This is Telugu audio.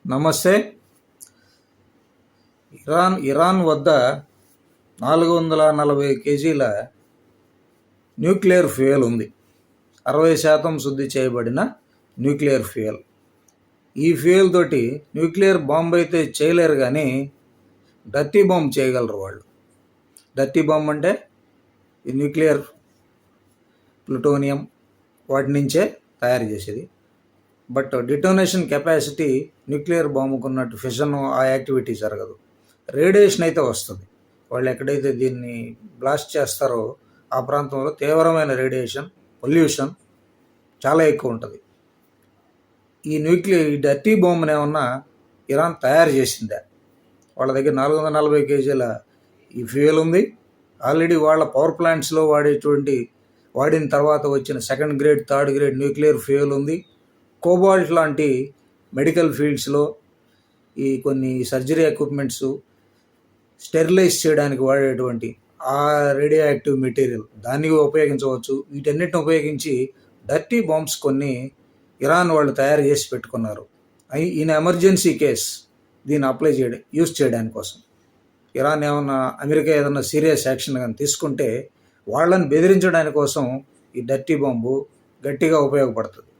నమస్తే. ఇరాన్ వద్ద 440 కేజీల న్యూక్లియర్ ఫ్యూయల్ ఉంది. 60% శుద్ధి చేయబడిన న్యూక్లియర్ ఫ్యూయల్. ఈ ఫ్యూయల్ తోటి న్యూక్లియర్ బాంబు అయితే చేయలేరు, కానీ డర్టీ బాంబు చేయగలరు వాళ్ళు. డర్టీ బాంబు అంటే ఈ న్యూక్లియర్ ప్లూటోనియం వాటి నుంచే తయారు చేసేది. బట్ డిటోనేషన్ కెపాసిటీ న్యూక్లియర్ బాంబుకు ఉన్నట్టు ఫిషన్ ఆ యాక్టివిటీ జరగదు. రేడియేషన్ అయితే వస్తుంది. వాళ్ళు ఎక్కడైతే దీన్ని బ్లాస్ట్ చేస్తారో ఆ ప్రాంతంలో తీవ్రమైన రేడియేషన్, పొల్యూషన్ చాలా ఎక్కువ ఉంటుంది. ఈ డర్టీ బాంబుని ఏమన్నా ఇరాన్ తయారు చేసిందా? వాళ్ళ దగ్గర 440 కేజీల ఈ ఫ్యూయల్ ఉంది. ఆల్రెడీ వాళ్ళ పవర్ ప్లాంట్స్లో వాడిన తర్వాత వచ్చిన second grade, third grade nuclear fuel ఉంది. కోబాల్ట్ లాంటి మెడికల్ ఫీల్డ్స్లో ఈ కొన్ని సర్జరీ ఎక్విప్మెంట్స్ స్టెరిలైజ్ చేయడానికి వాడేటువంటి ఆ రేడియో యాక్టివ్ మెటీరియల్ దాన్ని ఉపయోగించవచ్చు. వీటన్నిటిని ఉపయోగించి డర్టీ బాంబ్స్ కొన్ని ఇరాన్ వాళ్ళు తయారు చేసి పెట్టుకున్నారు. ఇన్ ఎమర్జెన్సీ కేస్ దీన్ని యూజ్ చేయడానికి కోసం. ఇరాన్ అమెరికా ఏదైనా సీరియస్ యాక్షన్ కానీ తీసుకుంటే వాళ్ళని బెదిరించడానికి కోసం ఈ డర్టీ బాంబు గట్టిగా ఉపయోగపడుతుంది.